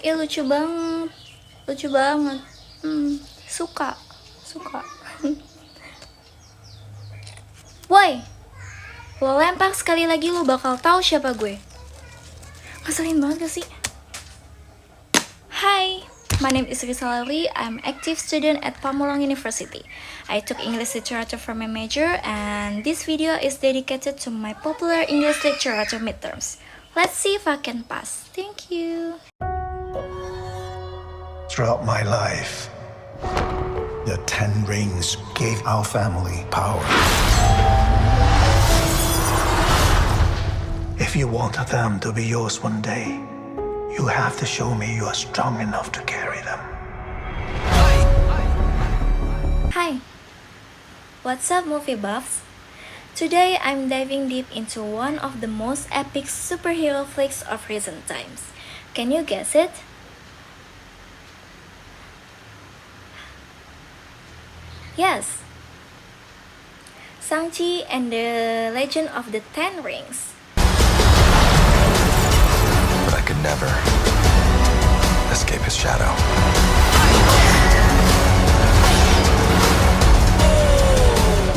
Ih, lucu banget. Lucu banget. Suka. Suka. Woi, lo lempar sekali lagi lo bakal tahu siapa gue. Ngeselin banget gak sih? Hi, my name is Risalari. I'm active student at Pamulang University. I took English literature for my major, and this video is dedicated to my popular English literature midterms. Let's see if I can pass. Thank you. Throughout my life, the 10 rings gave our family power. If you want them to be yours one day, you have to show me you are strong enough to carry them. Hi, what's up movie buffs? Today I'm diving deep into one of the most epic superhero flicks of recent times. Can you guess it? Yes, Shang-Chi and the Legend of the Ten Rings. But I could never escape his shadow.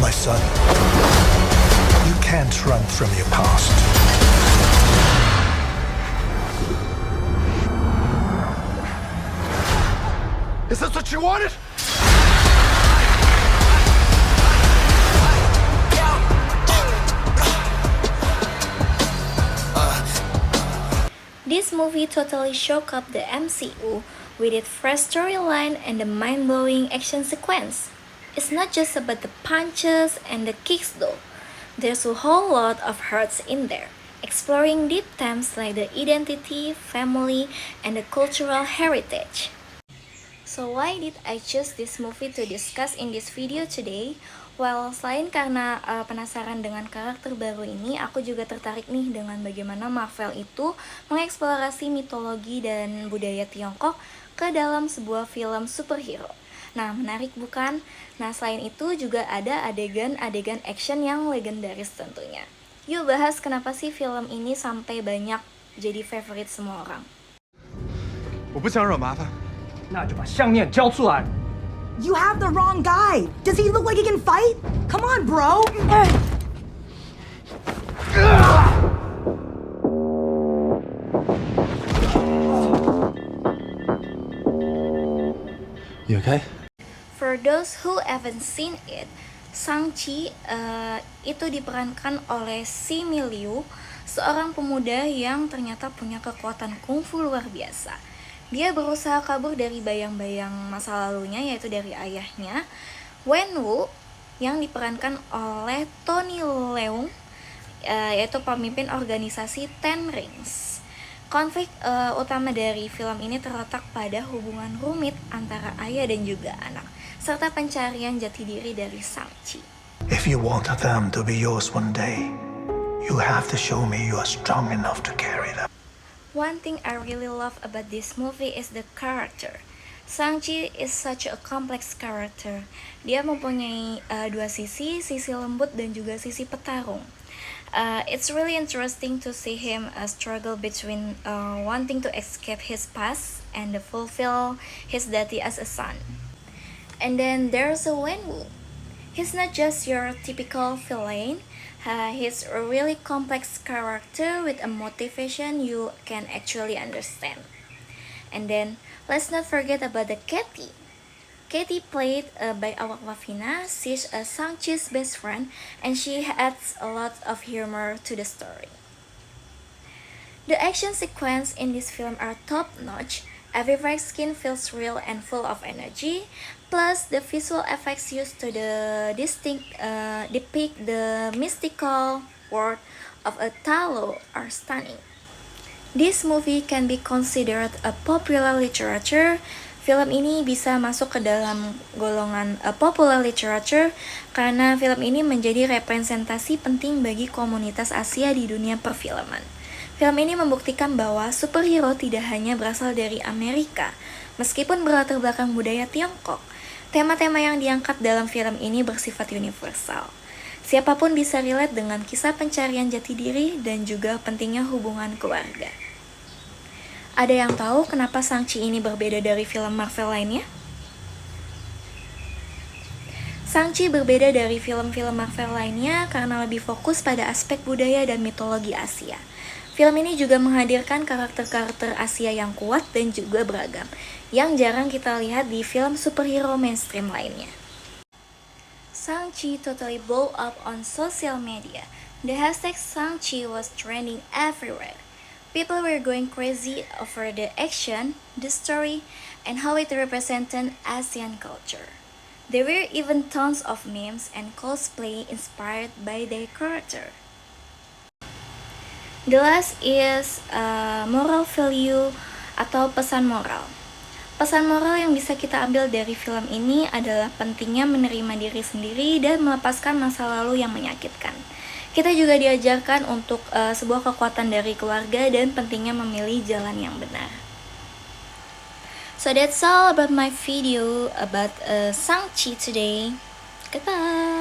My son, you can't run from your past. Is this what you wanted? This movie totally shook up the MCU with its fresh storyline and the mind-blowing action sequence. It's not just about the punches and the kicks though. There's a whole lot of hearts in there, exploring deep themes like the identity, family, and the cultural heritage. So why did I choose this movie to discuss in this video today? Well, selain karena penasaran dengan karakter baru ini, aku juga tertarik nih dengan bagaimana Marvel itu mengeksplorasi mitologi dan budaya Tiongkok ke dalam sebuah film superhero. Nah, menarik bukan? Nah, selain itu juga ada adegan-adegan action yang legendaris tentunya. Yuk bahas kenapa sih film ini sampai banyak jadi favorite semua orang. 我不想惹麻烦。那就把项链交出来。 You have the wrong guy. Does he look like he can fight? Come on, bro. You okay? For those who haven't seen it, Shang-Chi itu diperankan oleh Simu Liu, seorang pemuda yang ternyata punya kekuatan kungfu luar biasa. Dia berusaha kabur dari bayang-bayang masa lalunya, yaitu dari ayahnya, Wenwu, yang diperankan oleh Tony Leung, yaitu pemimpin organisasi Ten Rings. Konflik utama dari film ini terletak pada hubungan rumit antara ayah dan juga anak, serta pencarian jati diri dari Shang-Chi. If you want them to be yours one day, you have to show me you are strong enough to carry them. One thing I really love about this movie is the character. Shang-Chi is such a complex character. Dia mempunyai dua sisi lembut dan juga sisi petarung. It's really interesting to see him struggle between wanting to escape his past and fulfill his duty as a son. And then there's a Wenwu. He's not just your typical villain. He's a really complex character with a motivation you can actually understand. And then let's not forget about the Katie. Katie, played by Awkwafina, she's Shang-Chi's best friend, and she adds a lot of humor to the story. The action sequence in this film are top-notch. Every fight scene feels real and full of energy. Plus, the visual effects used to depict the mystical world of a Ta Lo are stunning. This movie can be considered a popular literature. Film ini bisa masuk ke dalam golongan popular literature karena film ini menjadi representasi penting bagi komunitas Asia di dunia perfilman. Film ini membuktikan bahwa superhero tidak hanya berasal dari Amerika, meskipun berlatar belakang budaya Tiongkok. Tema-tema yang diangkat dalam film ini bersifat universal. Siapapun bisa relate dengan kisah pencarian jati diri dan juga pentingnya hubungan keluarga. Ada yang tahu kenapa Shang-Chi ini berbeda dari film Marvel lainnya? Shang-Chi berbeda dari film-film Marvel lainnya karena lebih fokus pada aspek budaya dan mitologi Asia. Film ini juga menghadirkan karakter-karakter Asia yang kuat dan juga beragam, yang jarang kita lihat di film superhero mainstream lainnya. Shang-Chi totally blew up on social media. The hashtag Shang-Chi was trending everywhere. People were going crazy over the action, the story, and how it represented Asian culture. There were even tons of memes and cosplay inspired by their character. The last is moral value atau pesan moral. Pesan moral yang bisa kita ambil dari film ini adalah pentingnya menerima diri sendiri dan melepaskan masa lalu yang menyakitkan. Kita juga diajarkan untuk sebuah kekuatan dari keluarga dan pentingnya memilih jalan yang benar. So that's all about my video about Shang-Chi today. Goodbye.